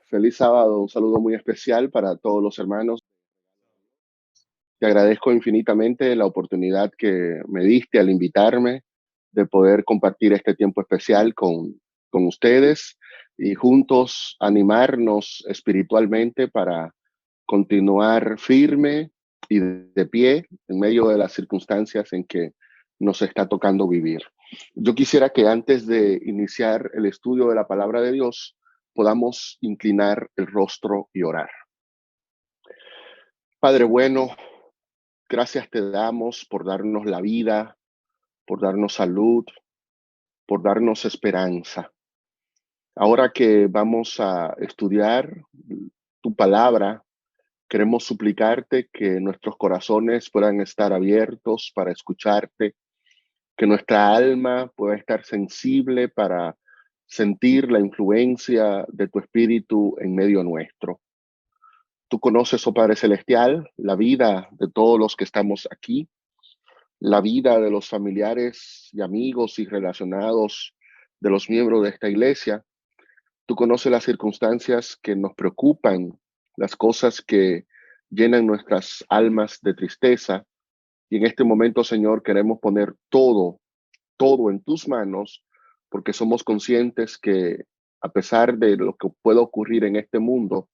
Feliz sábado, un saludo muy especial para todos los hermanos. Te agradezco infinitamente la oportunidad que me diste al invitarme de poder compartir este tiempo especial con ustedes y juntos animarnos espiritualmente para continuar firme y de pie en medio de las circunstancias en que nos está tocando vivir. Yo quisiera que antes de iniciar el estudio de la palabra de Dios podamos inclinar el rostro y orar. Padre bueno, gracias te damos por darnos la vida, por darnos salud, por darnos esperanza. Ahora que vamos a estudiar tu palabra, queremos suplicarte que nuestros corazones puedan estar abiertos para escucharte, que nuestra alma pueda estar sensible para sentir la influencia de tu espíritu en medio nuestro. Tú conoces, oh Padre Celestial, la vida de todos los que estamos aquí, la vida de los familiares y amigos y relacionados de los miembros de esta iglesia. Tú conoces las circunstancias que nos preocupan, las cosas que llenan nuestras almas de tristeza. Y en este momento, Señor, queremos poner todo en tus manos, porque somos conscientes que a pesar de lo que pueda ocurrir en este mundo,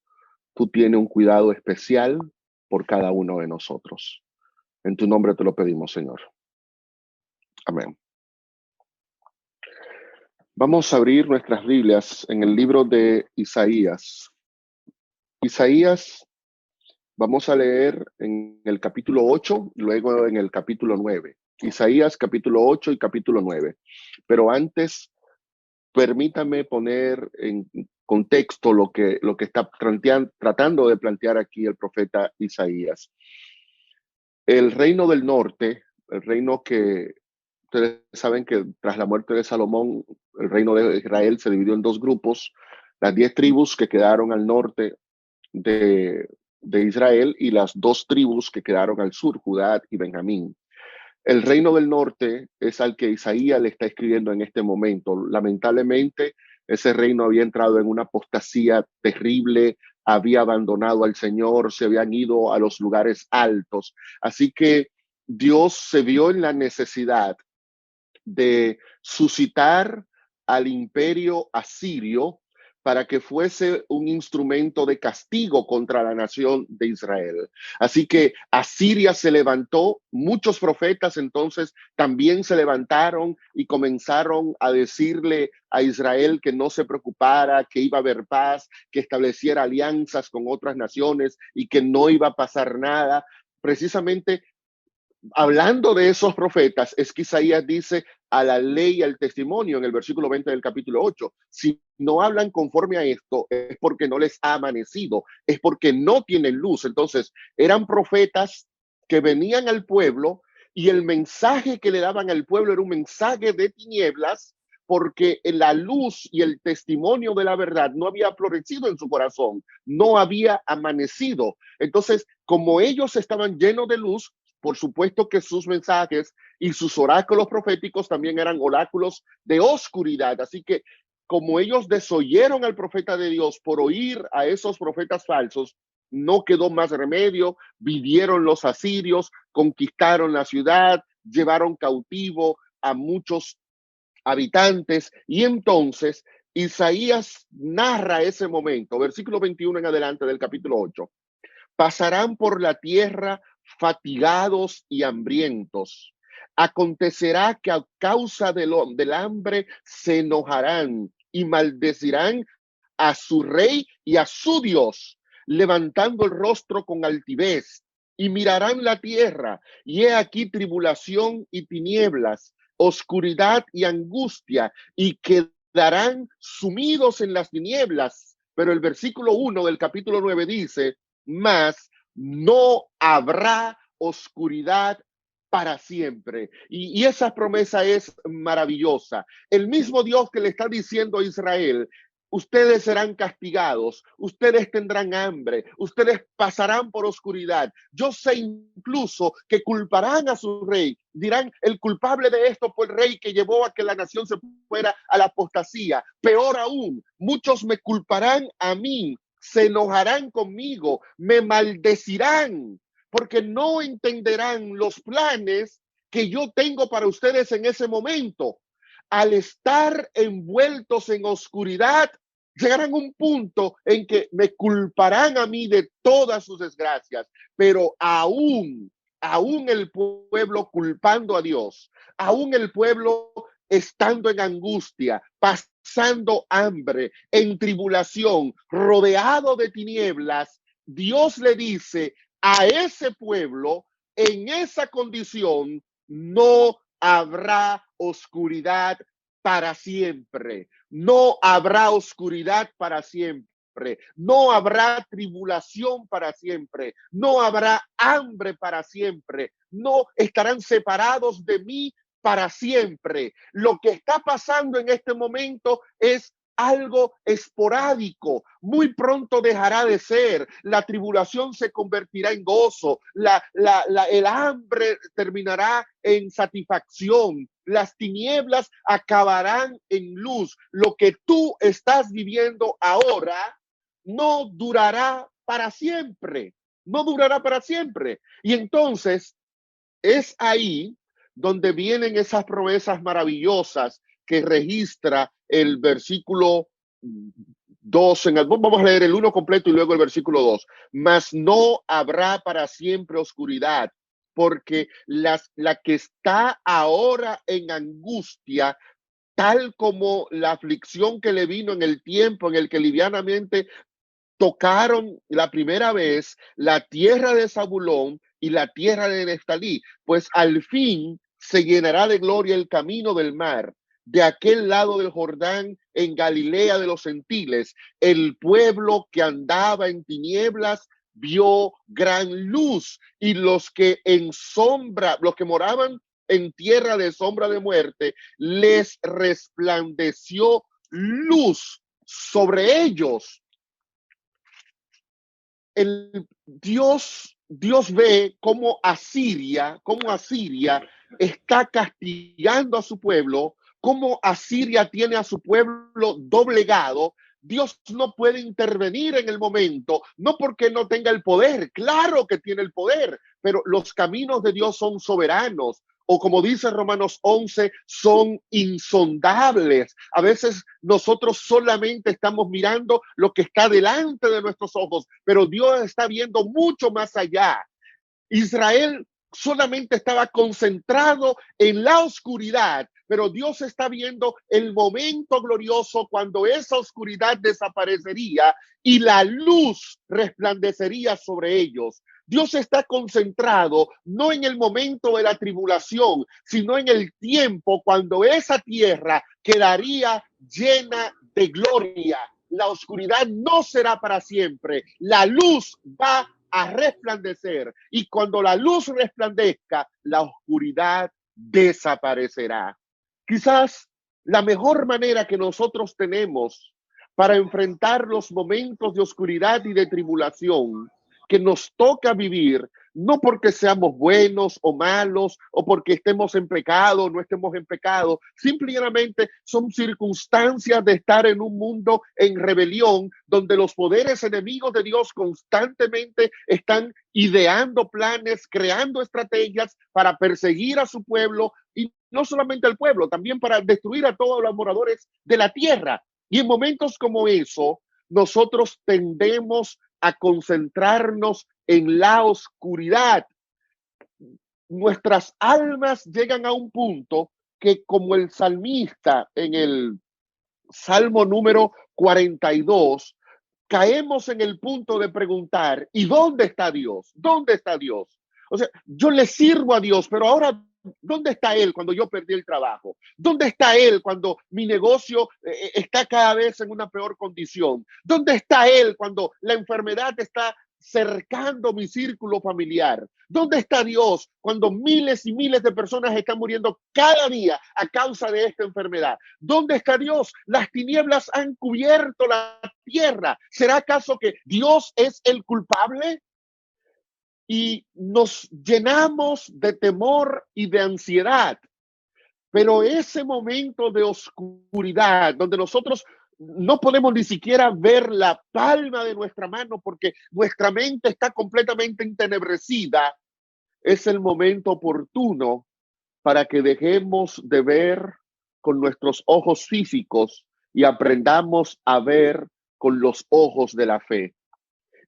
tú tienes un cuidado especial por cada uno de nosotros. En tu nombre te lo pedimos, Señor. Amén. Vamos a abrir nuestras Biblias en el libro de Isaías. Isaías, vamos a leer en el capítulo 8, luego en el capítulo 9. Isaías capítulo 8 y capítulo 9. Pero antes, permítame poner en contexto lo que está tratando de plantear aquí el profeta Isaías. El reino del norte, el reino que ustedes saben que tras la muerte de Salomón, el reino de Israel se dividió en dos grupos, las 10 tribus que quedaron al norte de Israel y las 2 tribus que quedaron al sur, Judá y Benjamín. El reino del norte es al que Isaías le está escribiendo en este momento. Lamentablemente, ese reino había entrado en una apostasía terrible, había abandonado al Señor, se habían ido a los lugares altos. Así que Dios se vio en la necesidad de suscitar al imperio asirio para que fuese un instrumento de castigo contra la nación de Israel. Así que Asiria se levantó, muchos profetas entonces también se levantaron y comenzaron a decirle a Israel que no se preocupara, que iba a haber paz, que estableciera alianzas con otras naciones y que no iba a pasar nada. Precisamente hablando de esos profetas, es que Isaías dice a la ley y al testimonio en el versículo 20 del capítulo 8. Si no hablan conforme a esto, es porque no les ha amanecido, es porque no tienen luz. Entonces, eran profetas que venían al pueblo y el mensaje que le daban al pueblo era un mensaje de tinieblas, porque la luz y el testimonio de la verdad no había florecido en su corazón, no había amanecido. Entonces, como ellos estaban llenos de luz, por supuesto que sus mensajes y sus oráculos proféticos también eran oráculos de oscuridad. Así que como ellos desoyeron al profeta de Dios por oír a esos profetas falsos, no quedó más remedio, vinieron los asirios, conquistaron la ciudad, llevaron cautivo a muchos habitantes y entonces Isaías narra ese momento, versículo 21 en adelante del capítulo 8. Pasarán por la tierra fatigados y hambrientos. Acontecerá que a causa del hambre se enojarán y maldecirán a su rey y a su Dios, levantando el rostro con altivez, y mirarán la tierra, y he aquí tribulación y tinieblas, oscuridad y angustia, y quedarán sumidos en las tinieblas. Pero el versículo 1 del capítulo 9 dice, mas no habrá oscuridad para siempre. Y esa promesa es maravillosa. El mismo Dios que le está diciendo a Israel, ustedes serán castigados, ustedes tendrán hambre, ustedes pasarán por oscuridad. Yo sé incluso que culparán a su rey. Dirán, el culpable de esto fue el rey que llevó a que la nación se fuera a la apostasía. Peor aún, muchos me culparán a mí, se enojarán conmigo, me maldecirán, porque no entenderán los planes que yo tengo para ustedes en ese momento. Al estar envueltos en oscuridad, llegarán a un punto en que me culparán a mí de todas sus desgracias, pero aún el pueblo culpando a Dios, aún el pueblo estando en angustia, pasando hambre, en tribulación, rodeado de tinieblas, Dios le dice a ese pueblo, en esa condición, no habrá oscuridad para siempre. No habrá oscuridad para siempre. No habrá tribulación para siempre. No habrá hambre para siempre. No estarán separados de mí para siempre. Lo que está pasando en este momento es algo esporádico, muy pronto dejará de ser, la tribulación se convertirá en gozo, el hambre terminará en satisfacción, las tinieblas acabarán en luz. Lo que tú estás viviendo ahora no durará para siempre, no durará para siempre. Y entonces es ahí donde vienen esas promesas maravillosas que registra el versículo 2, vamos a leer el 1 completo y luego el versículo 2. Mas no habrá para siempre oscuridad, porque la que está ahora en angustia, tal como la aflicción que le vino en el tiempo en el que livianamente tocaron la primera vez la tierra de Zabulón y la tierra de Neftalí, pues al fin se llenará de gloria el camino del mar. De aquel lado del Jordán, en Galilea de los gentiles, el pueblo que andaba en tinieblas vio gran luz, y los que moraban en tierra de sombra de muerte, les resplandeció luz sobre ellos. Dios ve cómo Asiria está castigando a su pueblo, cómo Asiria tiene a su pueblo doblegado. Dios no puede intervenir en el momento, no porque no tenga el poder, claro que tiene el poder, pero los caminos de Dios son soberanos. O como dice Romanos 11, son insondables. A veces nosotros solamente estamos mirando lo que está delante de nuestros ojos, pero Dios está viendo mucho más allá. Israel solamente estaba concentrado en la oscuridad, pero Dios está viendo el momento glorioso cuando esa oscuridad desaparecería y la luz resplandecería sobre ellos. Dios está concentrado no en el momento de la tribulación, sino en el tiempo cuando esa tierra quedaría llena de gloria. La oscuridad no será para siempre. La luz va a resplandecer, y cuando la luz resplandezca, la oscuridad desaparecerá. Quizás la mejor manera que nosotros tenemos para enfrentar los momentos de oscuridad y de tribulación que nos toca vivir, no porque seamos buenos o malos, o porque estemos en pecado o no estemos en pecado, simplemente son circunstancias de estar en un mundo en rebelión, donde los poderes enemigos de Dios constantemente están ideando planes, creando estrategias para perseguir a su pueblo, y no solamente al pueblo, también para destruir a todos los moradores de la tierra. Y en momentos como eso, nosotros tendemos a concentrarnos en la oscuridad. Nuestras almas llegan a un punto que, como el salmista en el Salmo número 42, caemos en el punto de preguntar, ¿y dónde está Dios? ¿Dónde está Dios? O sea, yo le sirvo a Dios, pero ahora, ¿dónde está Él cuando yo perdí el trabajo? ¿Dónde está Él cuando mi negocio está cada vez en una peor condición? ¿Dónde está Él cuando la enfermedad está cercando mi círculo familiar? ¿Dónde está Dios cuando miles y miles de personas están muriendo cada día a causa de esta enfermedad? ¿Dónde está Dios? Las tinieblas han cubierto la tierra. ¿Será acaso que Dios es el culpable? Y nos llenamos de temor y de ansiedad. Pero ese momento de oscuridad, donde nosotros no podemos ni siquiera ver la palma de nuestra mano porque nuestra mente está completamente entenebrecida, es el momento oportuno para que dejemos de ver con nuestros ojos físicos y aprendamos a ver con los ojos de la fe.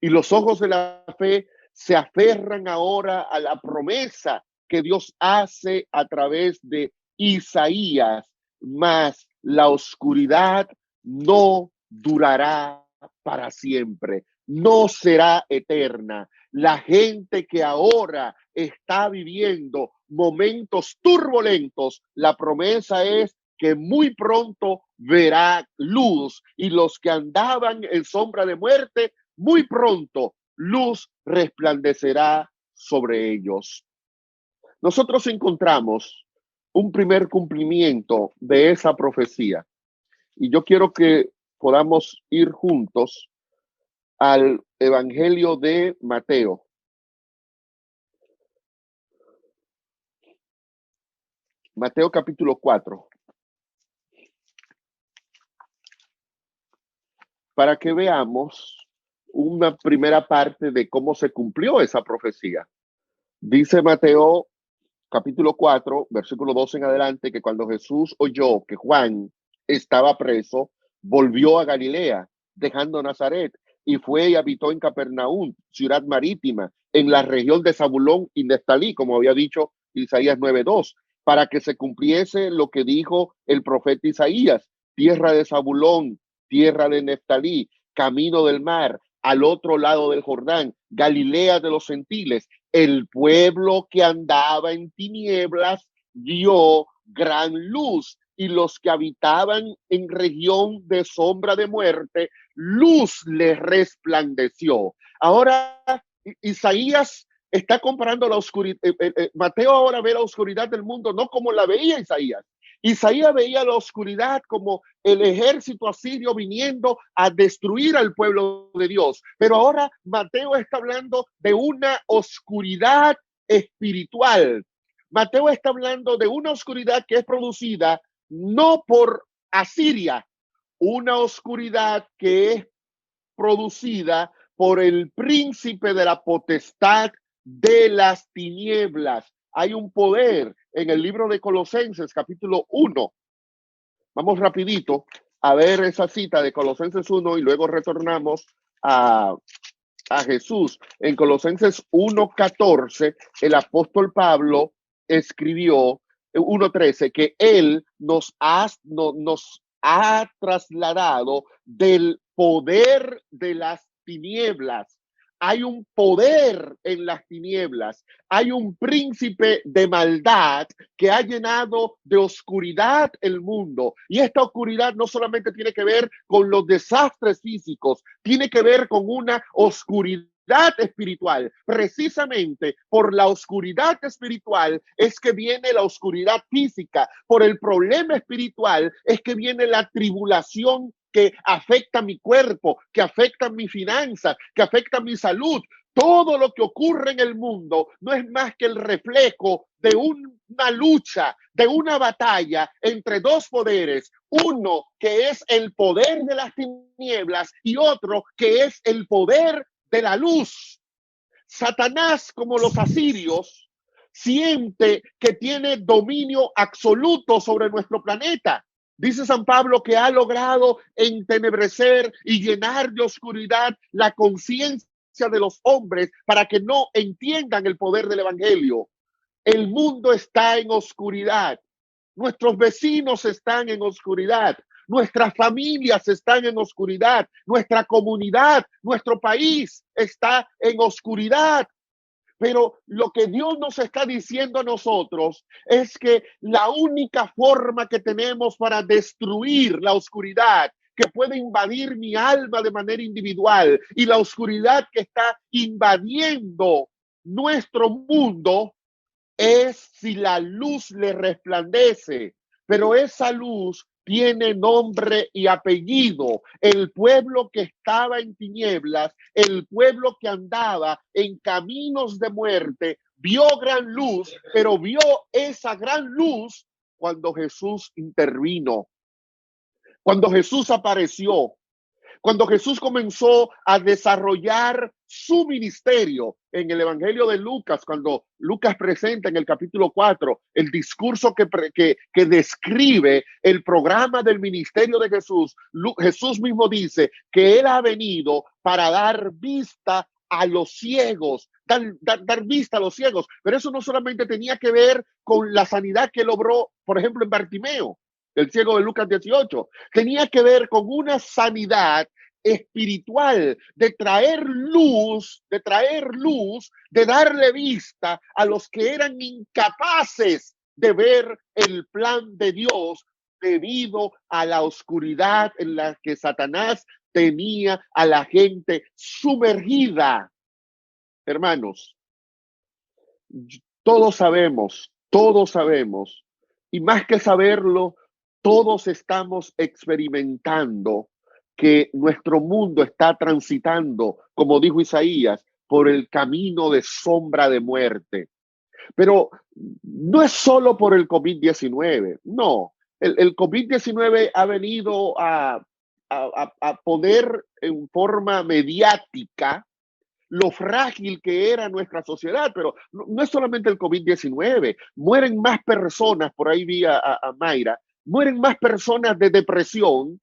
Y los ojos de la fe se aferran ahora a la promesa que Dios hace a través de Isaías, mas la oscuridad no durará para siempre, no será eterna. La gente que ahora está viviendo momentos turbulentos, la promesa es que muy pronto verá luz, y los que andaban en sombra de muerte, muy pronto luz resplandecerá sobre ellos. Nosotros encontramos un primer cumplimiento de esa profecía, y yo quiero que podamos ir juntos al Evangelio de Mateo. Mateo capítulo 4. Para que veamos una primera parte de cómo se cumplió esa profecía. Dice Mateo capítulo 4, versículo 12 en adelante, que cuando Jesús oyó que Juan estaba preso, volvió a Galilea, dejando Nazaret, y fue y habitó en Capernaum, ciudad marítima, en la región de Zabulón y Neftalí, como había dicho Isaías 9:2, para que se cumpliese lo que dijo el profeta Isaías: tierra de Zabulón, tierra de Neftalí, camino del mar, al otro lado del Jordán, Galilea de los gentiles. El pueblo que andaba en tinieblas vio gran luz, y los que habitaban en región de sombra de muerte, luz les resplandeció. Ahora, Isaías está comparando la oscuridad. Mateo ahora ve la oscuridad del mundo no como la veía Isaías. Isaías veía la oscuridad como el ejército asirio viniendo a destruir al pueblo de Dios. Pero ahora Mateo está hablando de una oscuridad espiritual. Mateo está hablando de una oscuridad que es producida no por Asiria, una oscuridad que es producida por el príncipe de la potestad de las tinieblas. Hay un poder en el libro de Colosenses, capítulo 1. Vamos rapidito a ver esa cita de Colosenses 1 y luego retornamos a Jesús. En Colosenses 1:14, el apóstol Pablo escribió, 1:13, que él nos ha trasladado del poder de las tinieblas. Hay un poder en las tinieblas. Hay un príncipe de maldad que ha llenado de oscuridad el mundo. Y esta oscuridad no solamente tiene que ver con los desastres físicos, tiene que ver con una oscuridad espiritual. Precisamente por la oscuridad espiritual es que viene la oscuridad física. Por el problema espiritual es que viene la tribulación que afecta mi cuerpo, que afecta mi finanza, que afecta mi salud. Todo lo que ocurre en el mundo no es más que el reflejo de una lucha, de una batalla entre dos poderes. Uno que es el poder de las tinieblas y otro que es el poder de la luz. Satanás, como los asirios, siente que tiene dominio absoluto sobre nuestro planeta. Dice San Pablo que ha logrado entenebrecer y llenar de oscuridad la conciencia de los hombres para que no entiendan el poder del evangelio. El mundo está en oscuridad. Nuestros vecinos están en oscuridad. Nuestras familias están en oscuridad. Nuestra comunidad, nuestro país está en oscuridad. Pero lo que Dios nos está diciendo a nosotros es que la única forma que tenemos para destruir la oscuridad que puede invadir mi alma de manera individual y la oscuridad que está invadiendo nuestro mundo es si la luz le resplandece, pero esa luz tiene nombre y apellido. El pueblo que estaba en tinieblas, el pueblo que andaba en caminos de muerte, vio gran luz, pero vio esa gran luz cuando Jesús intervino, cuando Jesús apareció, cuando Jesús comenzó a desarrollar su ministerio en el Evangelio de Lucas, cuando Lucas presenta en el capítulo 4 el discurso que describe el programa del ministerio de Jesús, Jesús mismo dice que Él ha venido para dar vista a los ciegos, dar vista a los ciegos, pero eso no solamente tenía que ver con la sanidad que logró, por ejemplo, en Bartimeo, el ciego de Lucas 18, tenía que ver con una sanidad espiritual, de traer luz, de darle vista a los que eran incapaces de ver el plan de Dios debido a la oscuridad en la que Satanás tenía a la gente sumergida. Hermanos, todos sabemos, y más que saberlo, todos estamos experimentando que nuestro mundo está transitando, como dijo Isaías, por el camino de sombra de muerte. Pero no es solo por el COVID-19, no. El COVID-19 ha venido a poner en forma mediática lo frágil que era nuestra sociedad, pero no es solamente el COVID-19, mueren más personas, por ahí vi a Mayra, mueren más personas de depresión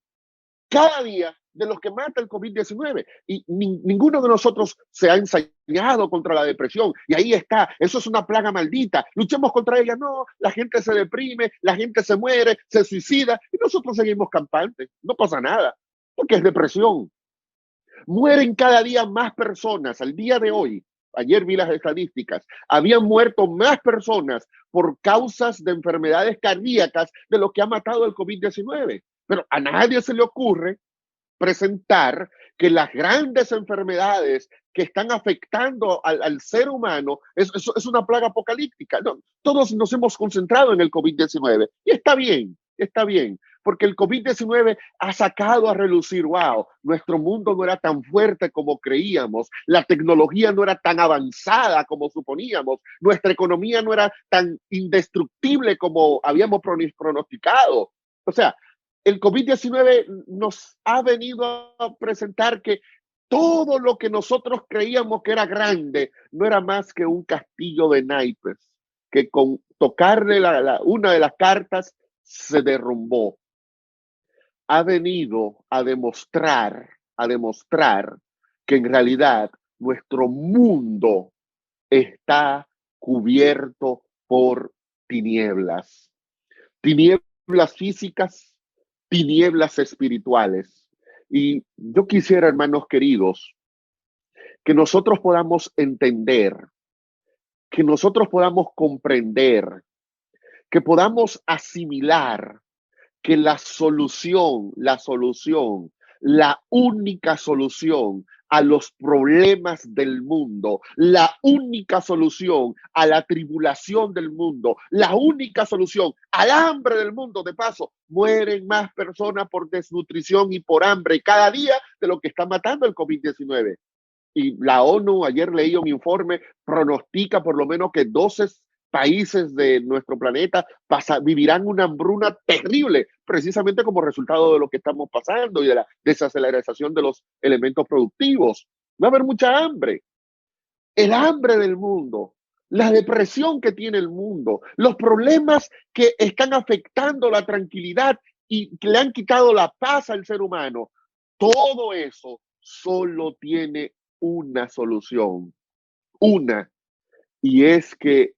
cada día de los que mata el COVID-19. Y ninguno de nosotros se ha ensayado contra la depresión. Y ahí está, eso es una plaga maldita. Luchemos contra ella. No, la gente se deprime, la gente se muere, se suicida y nosotros seguimos campantes. No pasa nada, porque es depresión. Mueren cada día más personas. Al día de hoy, ayer vi las estadísticas, habían muerto más personas por causas de enfermedades cardíacas de lo que ha matado el COVID-19. Pero a nadie se le ocurre presentar que las grandes enfermedades que están afectando al ser humano es una plaga apocalíptica. No, todos nos hemos concentrado en el COVID-19 y está bien, porque el COVID-19 ha sacado a relucir, wow, nuestro mundo no era tan fuerte como creíamos, la tecnología no era tan avanzada como suponíamos, nuestra economía no era tan indestructible como habíamos pronosticado. O sea, el COVID-19 nos ha venido a presentar que todo lo que nosotros creíamos que era grande no era más que un castillo de naipes, que con tocarle una de las cartas se derrumbó. Ha venido a demostrar que en realidad nuestro mundo está cubierto por tinieblas. Tinieblas físicas, tinieblas espirituales. Y yo quisiera, hermanos queridos, que nosotros podamos entender, que nosotros podamos comprender, que podamos asimilar que la única solución a los problemas del mundo, la única solución a la tribulación del mundo, la única solución al hambre del mundo. De paso, mueren más personas por desnutrición y por hambre cada día de lo que está matando el COVID-19. Y la ONU, ayer leí un informe, pronostica por lo menos que 12 países de nuestro planeta vivirán una hambruna terrible, precisamente como resultado de lo que estamos pasando y de la desaceleración de los elementos productivos. Va a haber mucha hambre. El hambre del mundo, la depresión que tiene el mundo, los problemas que están afectando la tranquilidad y que le han quitado la paz al ser humano, todo eso solo tiene una solución, y es que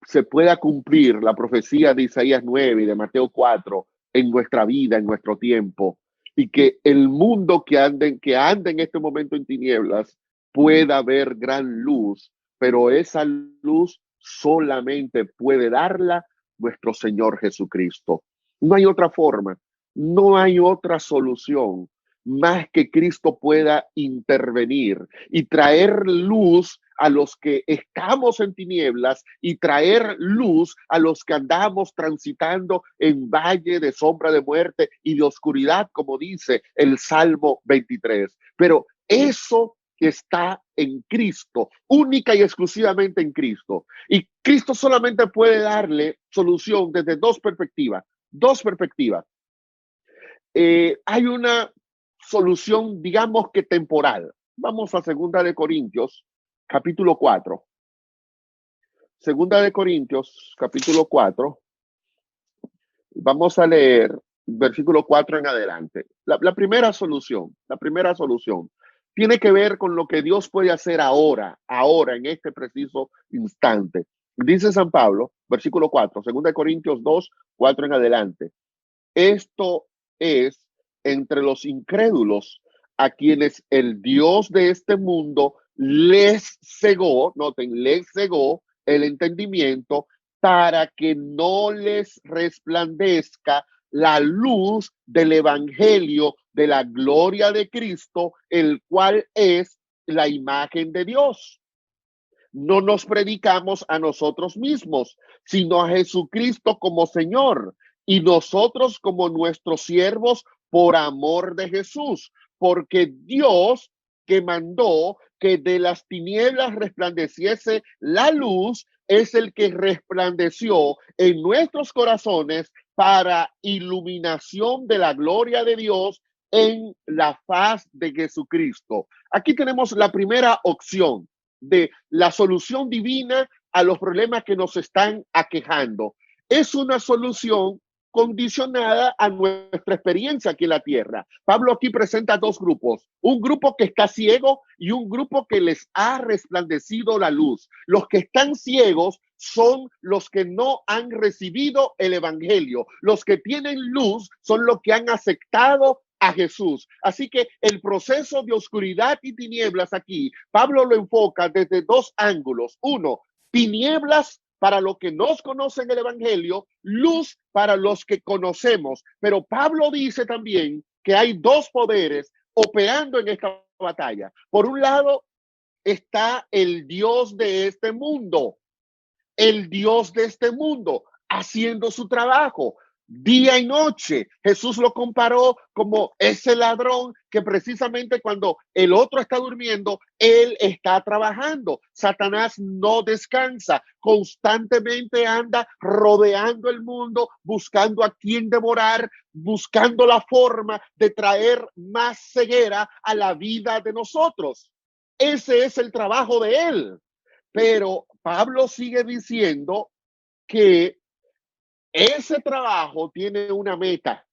se pueda cumplir la profecía de Isaías 9 y de Mateo 4 en nuestra vida, en nuestro tiempo, y que el mundo que anda en este momento en tinieblas pueda ver gran luz, pero esa luz solamente puede darla nuestro Señor Jesucristo. No hay otra forma. No hay otra solución más que Cristo pueda intervenir y traer luz a los que estamos en tinieblas y traer luz a los que andamos transitando en valle de sombra de muerte y de oscuridad, como dice el Salmo 23. Pero eso que está en Cristo, única y exclusivamente en Cristo. Y Cristo solamente puede darle solución desde dos perspectivas. Dos perspectivas. Hay una solución, digamos que temporal. Vamos a Segunda de Corintios, capítulo 4. Segunda de Corintios, capítulo 4. Vamos a leer versículo 4 en adelante. La primera solución tiene que ver con lo que Dios puede hacer ahora, en este preciso instante. Dice San Pablo, versículo 4, Segunda de Corintios 2, 4 en adelante. Esto es entre los incrédulos a quienes el Dios de este mundo les cegó, noten, les cegó el entendimiento para que no les resplandezca la luz del evangelio de la gloria de Cristo, el cual es la imagen de Dios. No nos predicamos a nosotros mismos, sino a Jesucristo como Señor y nosotros como nuestros siervos por amor de Jesús, porque Dios que mandó que de las tinieblas resplandeciese la luz, es el que resplandeció en nuestros corazones para iluminación de la gloria de Dios en la faz de Jesucristo. Aquí tenemos la primera opción de la solución divina a los problemas que nos están aquejando. Es una solución condicionada a nuestra experiencia aquí en la tierra. Pablo aquí presenta dos grupos, un grupo que está ciego y un grupo que les ha resplandecido la luz. Los que están ciegos son los que no han recibido el evangelio. Los que tienen luz son los que han aceptado a Jesús. Así que el proceso de oscuridad y tinieblas aquí, Pablo lo enfoca desde dos ángulos. Uno, tinieblas para los que no conocen el evangelio, luz para los que conocemos. Pero Pablo dice también que hay dos poderes operando en esta batalla. Por un lado está el Dios de este mundo, haciendo su trabajo día y noche. Jesús lo comparó como ese ladrón que precisamente cuando el otro está durmiendo, él está trabajando. Satanás no descansa, constantemente anda rodeando el mundo, buscando a quien devorar, buscando la forma de traer más ceguera a la vida de nosotros. Ese es el trabajo de él. Pero Pablo sigue diciendo que ese trabajo tiene una meta: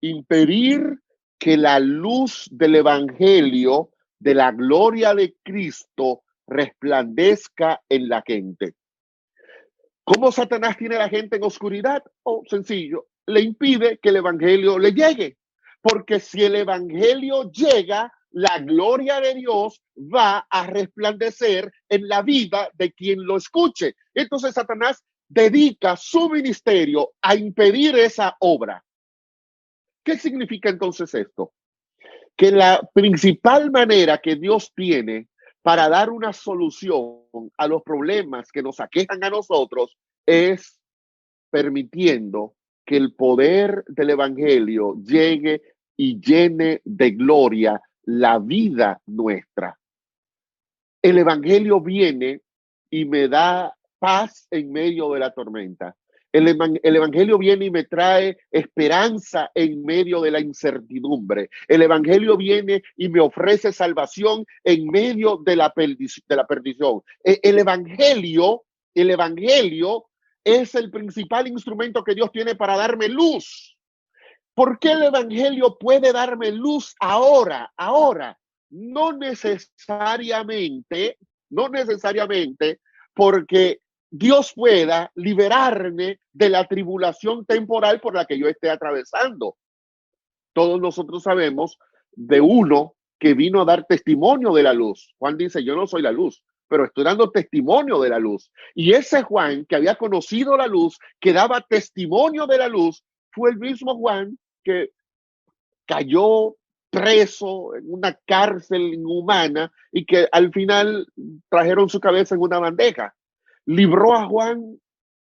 impedir que la luz del evangelio de la gloria de Cristo resplandezca en la gente. ¿Cómo Satanás tiene a la gente en oscuridad? Oh, sencillo, le impide que el evangelio le llegue. Porque si el evangelio llega, la gloria de Dios va a resplandecer en la vida de quien lo escuche. Entonces Satanás dedica su ministerio a impedir esa obra. ¿Qué significa entonces esto? Que la principal manera que Dios tiene para dar una solución a los problemas que nos aquejan a nosotros es permitiendo que el poder del evangelio llegue y llene de gloria la vida nuestra. El evangelio viene y me da paz en medio de la tormenta. El evangelio viene y me trae esperanza en medio de la incertidumbre. El evangelio viene y me ofrece salvación en medio de la perdición. El evangelio es el principal instrumento que Dios tiene para darme luz. ¿Por qué el evangelio puede darme luz ahora? No necesariamente porque Dios pueda liberarme de la tribulación temporal por la que yo esté atravesando. Todos nosotros sabemos de uno que vino a dar testimonio de la luz. Juan dice, yo no soy la luz, pero estoy dando testimonio de la luz. Y ese Juan que había conocido la luz, que daba testimonio de la luz, fue el mismo Juan que cayó preso en una cárcel inhumana y que al final trajeron su cabeza en una bandeja. ¿Libró a Juan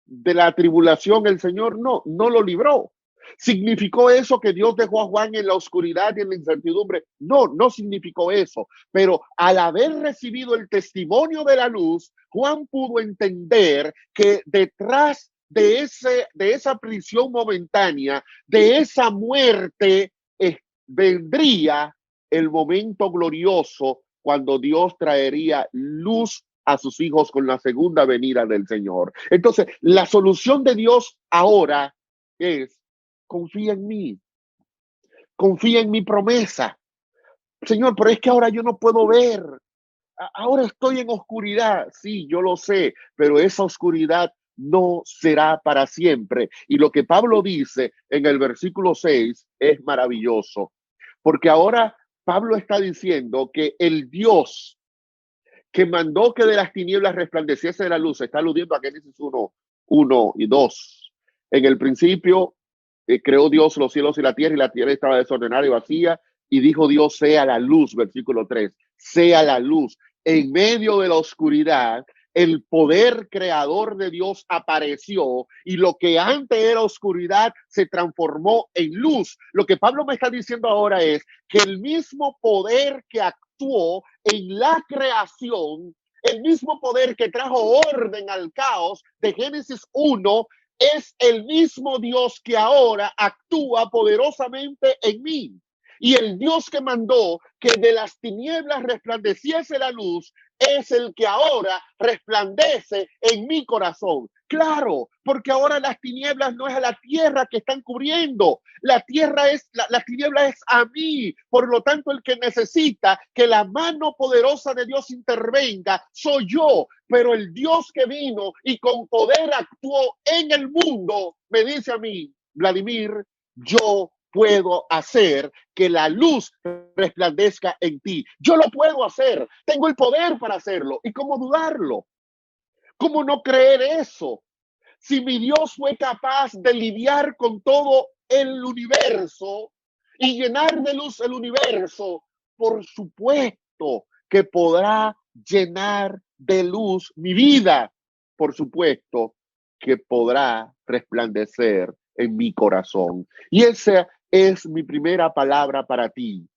de la tribulación el Señor? No, no lo libró. ¿Significó eso que Dios dejó a Juan en la oscuridad y en la incertidumbre? No, no significó eso. Pero al haber recibido el testimonio de la luz, Juan pudo entender que detrás de esa prisión momentánea, de esa muerte, vendría el momento glorioso cuando Dios traería luz a sus hijos con la segunda venida del Señor. Entonces, la solución de Dios ahora es: confía en mí, confía en mi promesa. Señor, pero es que ahora yo no puedo ver. Ahora estoy en oscuridad. Sí, yo lo sé, pero esa oscuridad no será para siempre. Y lo que Pablo dice en el versículo 6 es maravilloso, porque ahora Pablo está diciendo que el Dios que mandó que de las tinieblas resplandeciese la luz, está aludiendo a Génesis 1 y 2. En el principio creó Dios los cielos y la tierra estaba desordenada y vacía, y dijo Dios: sea la luz, versículo 3, sea la luz. En medio de la oscuridad, el poder creador de Dios apareció, y lo que antes era oscuridad se transformó en luz. Lo que Pablo me está diciendo ahora es que el mismo poder que actuó en la creación, el mismo poder que trajo orden al caos de Génesis 1, es el mismo Dios que ahora actúa poderosamente en mí. Y el Dios que mandó que de las tinieblas resplandeciese la luz es el que ahora resplandece en mi corazón. Claro, porque ahora las tinieblas no es a la tierra que están cubriendo, la tiniebla es a mí. Por lo tanto, el que necesita que la mano poderosa de Dios intervenga soy yo. Pero el Dios que vino y con poder actuó en el mundo me dice a mí: Vladimir, yo puedo hacer que la luz resplandezca en ti. Yo lo puedo hacer, tengo el poder para hacerlo. ¿Y cómo dudarlo? ¿Cómo no creer eso? Si mi Dios fue capaz de lidiar con todo el universo y llenar de luz el universo, por supuesto que podrá llenar de luz mi vida. Por supuesto que podrá resplandecer en mi corazón. Y esa es mi primera palabra para ti.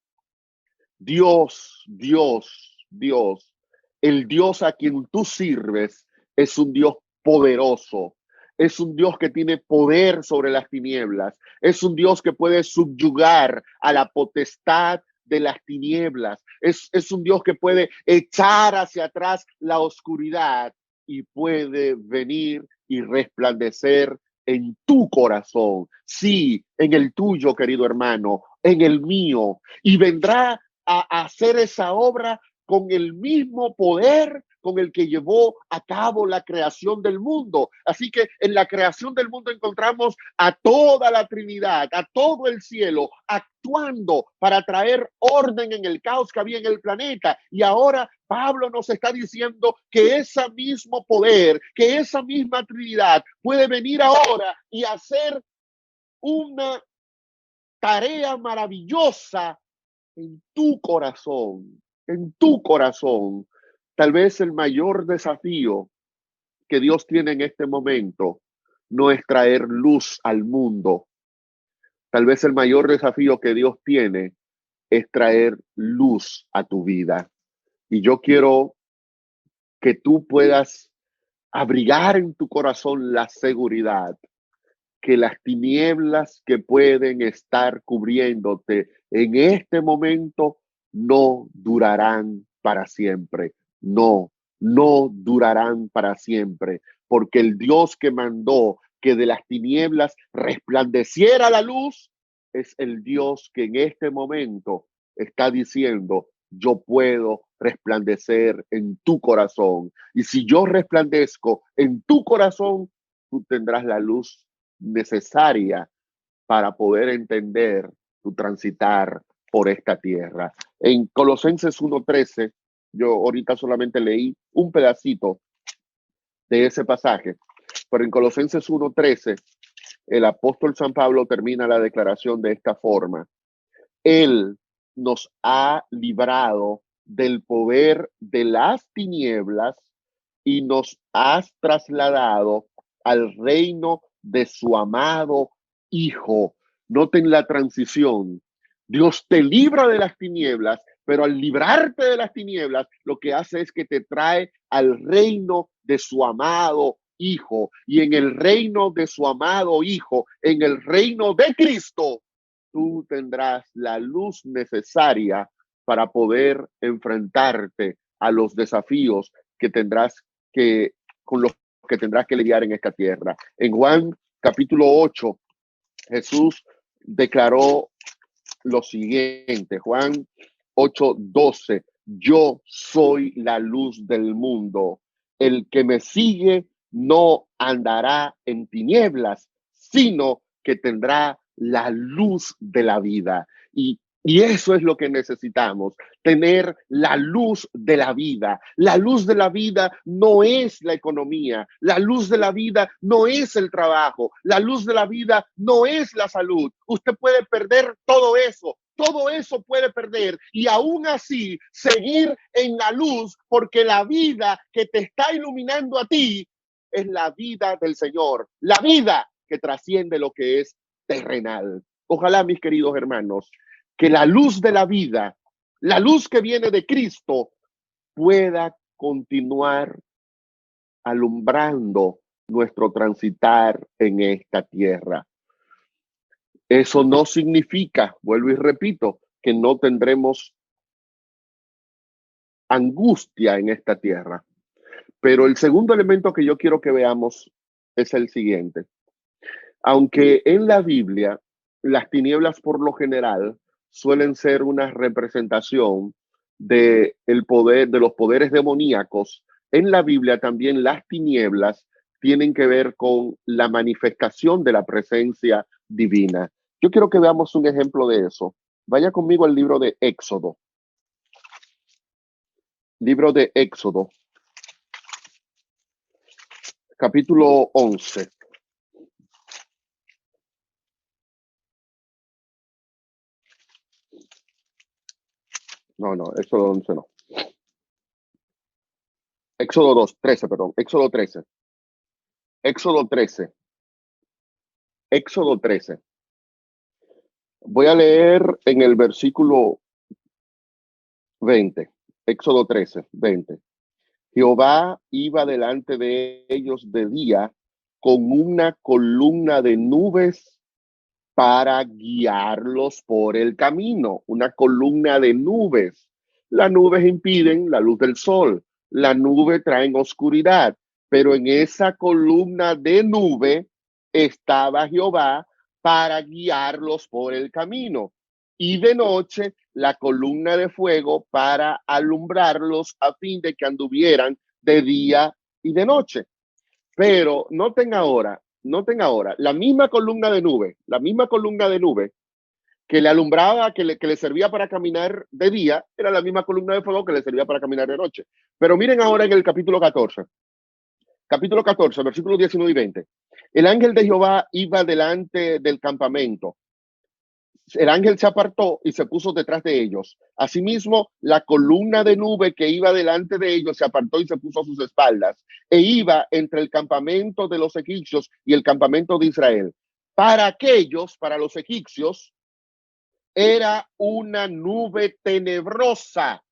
Dios, Dios, Dios, el Dios a quien tú sirves es un Dios poderoso, es un Dios que tiene poder sobre las tinieblas, es un Dios que puede subyugar a la potestad de las tinieblas, es un Dios que puede echar hacia atrás la oscuridad y puede venir y resplandecer en tu corazón, sí, en el tuyo, querido hermano, en el mío, y vendrá a hacer esa obra con el mismo poder con el que llevó a cabo la creación del mundo. Así que en la creación del mundo encontramos a toda la Trinidad, a todo el cielo, actuando para traer orden en el caos que había en el planeta. Y ahora Pablo nos está diciendo que ese mismo poder, que esa misma Trinidad puede venir ahora y hacer una tarea maravillosa en tu corazón, en tu corazón. Tal vez el mayor desafío que Dios tiene en este momento no es traer luz al mundo. Tal vez el mayor desafío que Dios tiene es traer luz a tu vida. Y yo quiero que tú puedas abrigar en tu corazón la seguridad que las tinieblas que pueden estar cubriéndote en este momento no durarán para siempre. No, no durarán para siempre, porque el Dios que mandó que de las tinieblas resplandeciera la luz es el Dios que en este momento está diciendo: yo puedo resplandecer en tu corazón. Y si yo resplandezco en tu corazón, tú tendrás la luz necesaria para poder entender tu transitar por esta tierra. En Colosenses 1:13, yo ahorita solamente leí un pedacito de ese pasaje, pero en Colosenses 1:13 el apóstol San Pablo termina la declaración de esta forma: Él nos ha librado del poder de las tinieblas y nos has trasladado al reino de su amado Hijo. Noten la transición. Dios te libra de las tinieblas, pero al librarte de las tinieblas, lo que hace es que te trae al reino de su amado Hijo. Y en el reino de su amado Hijo, en el reino de Cristo, tú tendrás la luz necesaria para poder enfrentarte a los desafíos que tendrás con los que tendrás que lidiar en esta tierra. En Juan capítulo 8, Jesús declaró lo siguiente, Juan 8:12: yo soy la luz del mundo. El que me sigue no andará en tinieblas, sino que tendrá la luz de la vida. Y eso es lo que necesitamos, tener la luz de la vida. La luz de la vida no es la economía, la luz de la vida no es el trabajo, la luz de la vida no es la salud. Usted puede perder todo eso puede perder y aún así seguir en la luz, porque la vida que te está iluminando a ti es la vida del Señor, la vida que trasciende lo que es terrenal. Ojalá, mis queridos hermanos, que la luz de la vida, la luz que viene de Cristo, pueda continuar alumbrando nuestro transitar en esta tierra. Eso no significa, vuelvo y repito, que no tendremos angustia en esta tierra. Pero el segundo elemento que yo quiero que veamos es el siguiente. Aunque en la Biblia las tinieblas por lo general suelen ser una representación de el poder, de los poderes demoníacos, en la Biblia también las tinieblas tienen que ver con la manifestación de la presencia divina. Yo quiero que veamos un ejemplo de eso. Vaya conmigo al libro de Éxodo. Libro de Éxodo, capítulo 11. No, Éxodo 11 no. Éxodo 13, perdón. Éxodo 13. Éxodo 13. Éxodo 13. Voy a leer en el versículo 20. Éxodo 13, 20. Jehová iba delante de ellos de día con una columna de nubes para guiarlos por el camino. Una columna de nubes. Las nubes impiden la luz del sol. Las nubes traen oscuridad. Pero en esa columna de nube estaba Jehová para guiarlos por el camino. Y de noche la columna de fuego para alumbrarlos a fin de que anduvieran de día y de noche. Pero noten ahora, la misma columna de nube que le alumbraba, que le servía para caminar de día, era la misma columna de fuego que le servía para caminar de noche. Pero miren ahora en el capítulo 14, versículos 19 y 20. El ángel de Jehová iba delante del campamento. El ángel se apartó y se puso detrás de ellos. Asimismo, la columna de nube que iba delante de ellos se apartó y se puso a sus espaldas, e iba entre el campamento de los egipcios y el campamento de Israel. Para los egipcios, era una nube tenebrosa,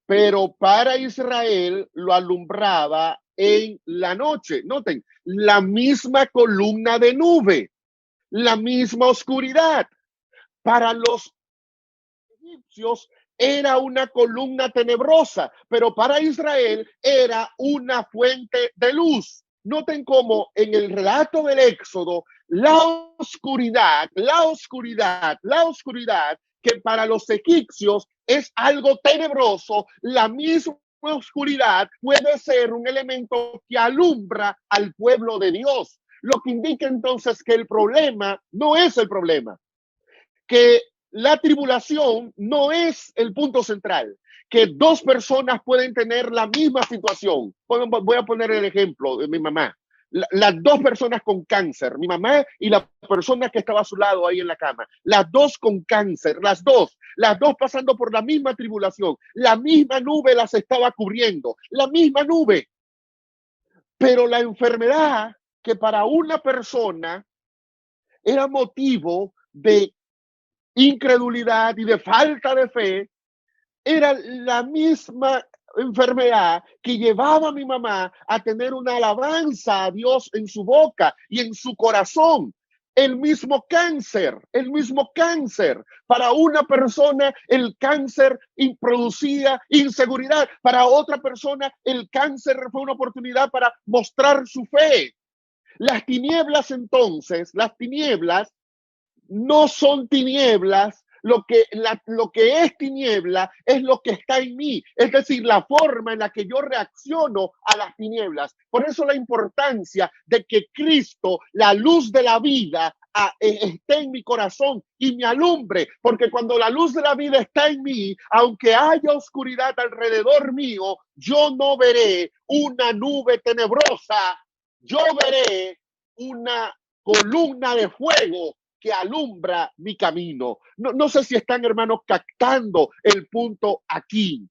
pero para Israel lo alumbraba en la noche. Noten, la misma columna de nube, la misma oscuridad. Para los egipcios era una columna tenebrosa, pero para Israel era una fuente de luz. Noten cómo en el relato del Éxodo, la oscuridad, que para los egipcios es algo tenebroso, la misma oscuridad puede ser un elemento que alumbra al pueblo de Dios. Lo que indica entonces que el problema no es el problema, que la tribulación no es el punto central, que dos personas pueden tener la misma situación. Voy a poner el ejemplo de mi mamá. Las dos personas con cáncer, mi mamá y la persona que estaba a su lado ahí en la cama, las dos con cáncer, las dos pasando por la misma tribulación, la misma nube las estaba cubriendo, la misma nube, pero la enfermedad que para una persona era motivo de incredulidad y de falta de fe, era la misma enfermedad que llevaba a mi mamá a tener una alabanza a Dios en su boca y en su corazón. El mismo cáncer. Para una persona el cáncer producía inseguridad. Para otra persona el cáncer fue una oportunidad para mostrar su fe. Las tinieblas entonces, no son tinieblas, lo que es tiniebla es lo que está en mí, es decir, la forma en la que yo reacciono a las tinieblas. Por eso la importancia de que Cristo, la luz de la vida, esté en mi corazón y me alumbre, porque cuando la luz de la vida está en mí, aunque haya oscuridad alrededor mío, yo no veré una nube tenebrosa, yo veré una columna de fuego que alumbra mi camino. No sé si están, hermanos, captando el punto aquí.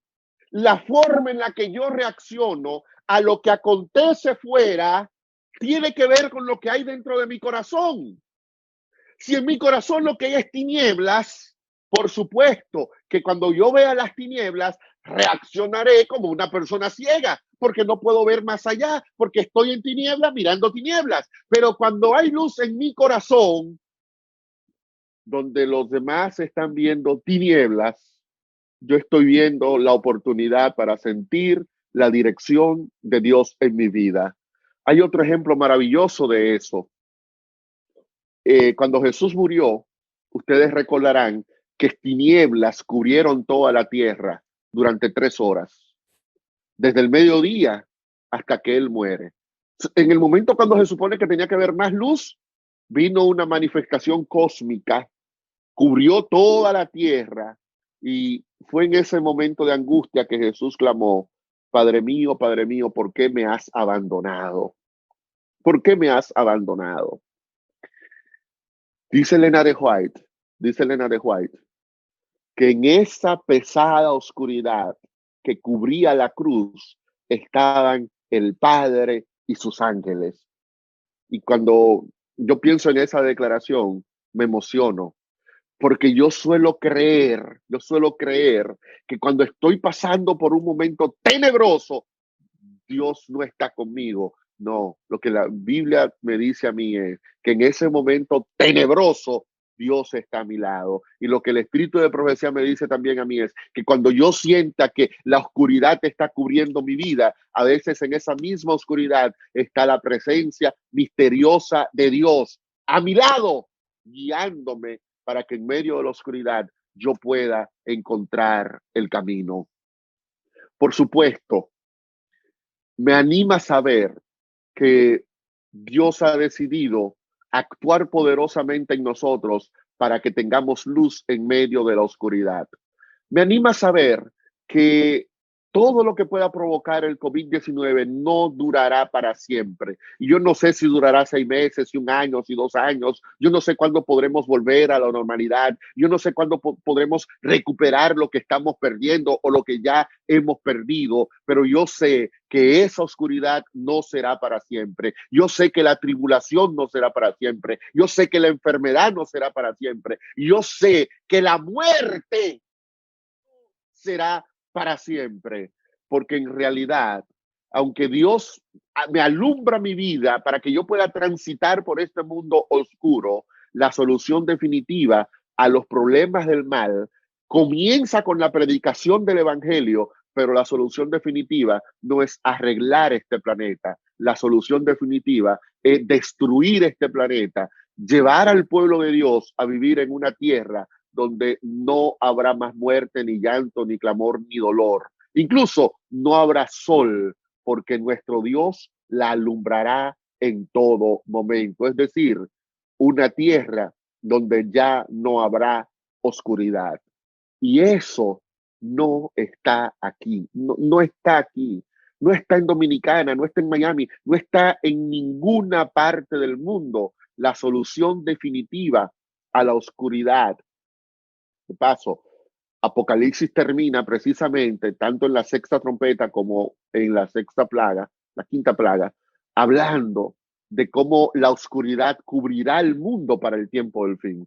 La forma en la que yo reacciono a lo que acontece fuera tiene que ver con lo que hay dentro de mi corazón. Si en mi corazón lo que hay es tinieblas, por supuesto que cuando yo vea las tinieblas, reaccionaré como una persona ciega, porque no puedo ver más allá, porque estoy en tinieblas mirando tinieblas. Pero cuando hay luz en mi corazón, donde los demás están viendo tinieblas, yo estoy viendo la oportunidad para sentir la dirección de Dios en mi vida. Hay otro ejemplo maravilloso de eso. Cuando Jesús murió, ustedes recordarán que tinieblas cubrieron toda la tierra durante 3 horas, desde el mediodía hasta que Él muere. En el momento cuando se supone que tenía que haber más luz, vino una manifestación cósmica, cubrió toda la tierra, y fue en ese momento de angustia que Jesús clamó: Padre mío, ¿por qué me has abandonado? ¿Por qué me has abandonado? Dice Elena de White, que en esa pesada oscuridad que cubría la cruz estaban el Padre y sus ángeles. Y cuando yo pienso en esa declaración, me emociono, porque yo suelo creer que cuando estoy pasando por un momento tenebroso, Dios no está conmigo. No, lo que la Biblia me dice a mí es que en ese momento tenebroso, Dios está a mi lado. Y lo que el espíritu de profecía me dice también a mí es que cuando yo sienta que la oscuridad está cubriendo mi vida, a veces en esa misma oscuridad está la presencia misteriosa de Dios a mi lado, guiándome para que en medio de la oscuridad yo pueda encontrar el camino. Por supuesto, me anima a saber que Dios ha decidido actuar poderosamente en nosotros para que tengamos luz en medio de la oscuridad. Me anima a saber que todo lo que pueda provocar el COVID-19 no durará para siempre. Y yo no sé si durará 6 meses, si 1 año, si 2 años. Yo no sé cuándo podremos volver a la normalidad. Yo no sé cuándo podremos recuperar lo que estamos perdiendo o lo que ya hemos perdido. Pero yo sé que esa oscuridad no será para siempre. Yo sé que la tribulación no será para siempre. Yo sé que la enfermedad no será para siempre. Yo sé que la muerte será para siempre, porque en realidad, aunque Dios me alumbra mi vida para que yo pueda transitar por este mundo oscuro, la solución definitiva a los problemas del mal comienza con la predicación del evangelio, pero la solución definitiva no es arreglar este planeta. La solución definitiva es destruir este planeta, llevar al pueblo de Dios a vivir en una tierra donde no habrá más muerte, ni llanto, ni clamor, ni dolor. Incluso no habrá sol, porque nuestro Dios la alumbrará en todo momento. Es decir, una tierra donde ya no habrá oscuridad. Y eso no está aquí, no está aquí. no está en Dominicana, no está en Miami, no está en ninguna parte del mundo la solución definitiva a la oscuridad. De paso, Apocalipsis termina precisamente tanto en la sexta trompeta como en la sexta plaga, la quinta plaga, hablando de cómo la oscuridad cubrirá el mundo para el tiempo del fin,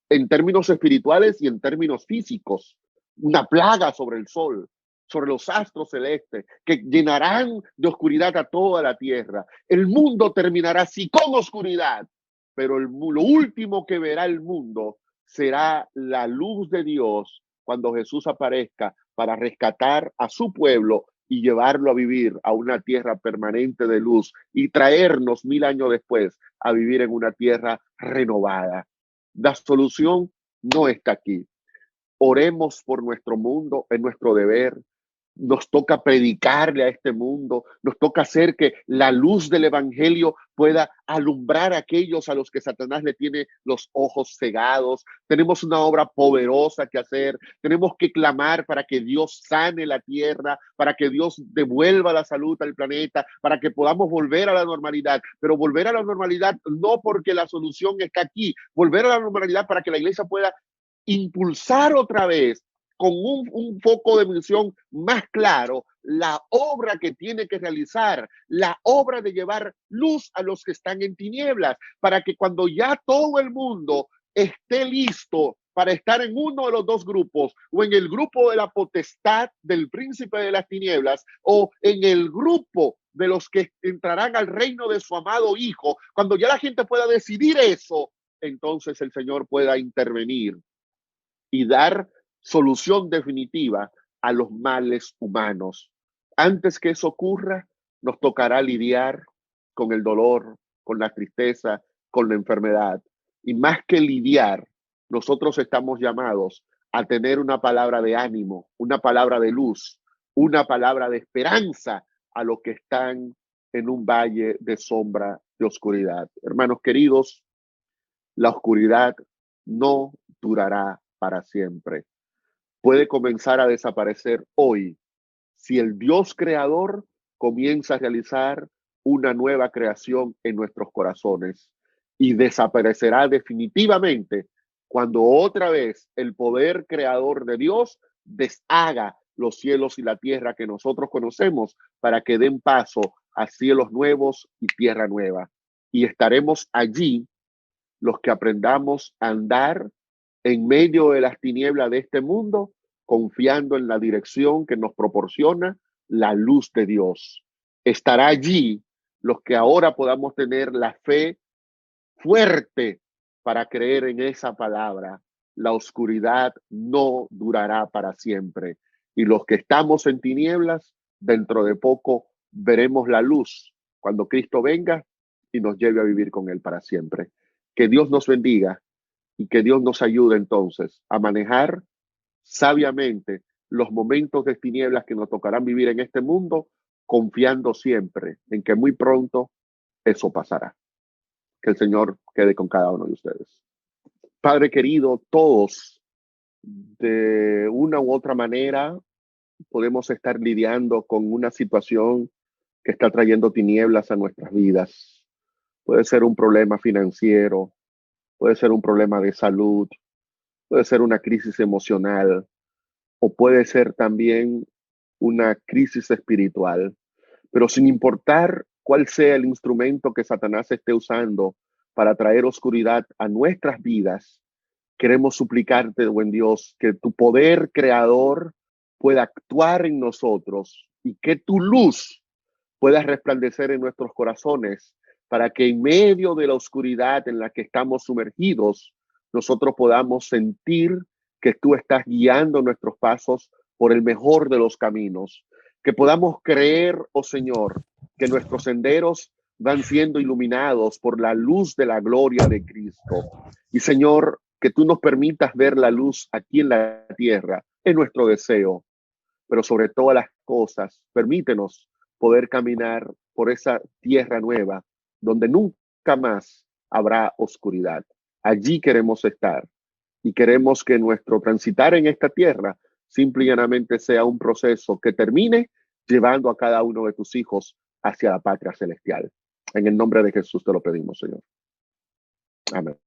en términos espirituales y en términos físicos. Una plaga sobre el sol, sobre los astros celestes, que llenarán de oscuridad a toda la tierra. El mundo terminará así, con oscuridad, pero lo último que verá el mundo será la luz de Dios cuando Jesús aparezca para rescatar a su pueblo y llevarlo a vivir a una tierra permanente de luz y traernos 1000 años después a vivir en una tierra renovada. La solución no está aquí. Oremos por nuestro mundo, es nuestro deber. Nos toca predicarle a este mundo, nos toca hacer que la luz del evangelio pueda alumbrar a aquellos a los que Satanás le tiene los ojos cegados. Tenemos una obra poderosa que hacer, tenemos que clamar para que Dios sane la tierra, para que Dios devuelva la salud al planeta, para que podamos volver a la normalidad, pero volver a la normalidad no porque la solución está aquí, volver a la normalidad para que la iglesia pueda impulsar otra vez con un foco de misión más claro, la obra que tiene que realizar, la obra de llevar luz a los que están en tinieblas, para que cuando ya todo el mundo esté listo para estar en uno de los dos grupos, o en el grupo de la potestad del príncipe de las tinieblas, o en el grupo de los que entrarán al reino de su amado Hijo, cuando ya la gente pueda decidir eso, entonces el Señor pueda intervenir y dar solución definitiva a los males humanos. Antes que eso ocurra, nos tocará lidiar con el dolor, con la tristeza, con la enfermedad. Y más que lidiar, nosotros estamos llamados a tener una palabra de ánimo, una palabra de luz, una palabra de esperanza a los que están en un valle de sombra de oscuridad. Hermanos queridos, la oscuridad no durará para siempre. Puede comenzar a desaparecer hoy si el Dios creador comienza a realizar una nueva creación en nuestros corazones, y desaparecerá definitivamente cuando otra vez el poder creador de Dios deshaga los cielos y la tierra que nosotros conocemos para que den paso a cielos nuevos y tierra nueva. Y estaremos allí los que aprendamos a andar en medio de las tinieblas de este mundo, confiando en la dirección que nos proporciona la luz de Dios. Estará allí los que ahora podamos tener la fe fuerte para creer en esa palabra. La oscuridad no durará para siempre. Y los que estamos en tinieblas, dentro de poco veremos la luz cuando Cristo venga y nos lleve a vivir con Él para siempre. Que Dios nos bendiga y que Dios nos ayude entonces a manejar sabiamente los momentos de tinieblas que nos tocarán vivir en este mundo, confiando siempre en que muy pronto eso pasará. Que el Señor quede con cada uno de ustedes. Padre querido, todos de una u otra manera podemos estar lidiando con una situación que está trayendo tinieblas a nuestras vidas. Puede ser un problema financiero, puede ser un problema de salud, puede ser una crisis emocional, o puede ser también una crisis espiritual. Pero sin importar cuál sea el instrumento que Satanás esté usando para traer oscuridad a nuestras vidas, queremos suplicarte, buen Dios, que tu poder creador pueda actuar en nosotros y que tu luz pueda resplandecer en nuestros corazones para que en medio de la oscuridad en la que estamos sumergidos, nosotros podamos sentir que tú estás guiando nuestros pasos por el mejor de los caminos, que podamos creer, oh Señor, que nuestros senderos van siendo iluminados por la luz de la gloria de Cristo. Y Señor, que tú nos permitas ver la luz aquí en la tierra, es nuestro deseo, pero sobre todas las cosas, permítenos poder caminar por esa tierra nueva, donde nunca más habrá oscuridad. Allí queremos estar y queremos que nuestro transitar en esta tierra simple y llanamente sea un proceso que termine llevando a cada uno de tus hijos hacia la patria celestial. En el nombre de Jesús te lo pedimos, Señor. Amén.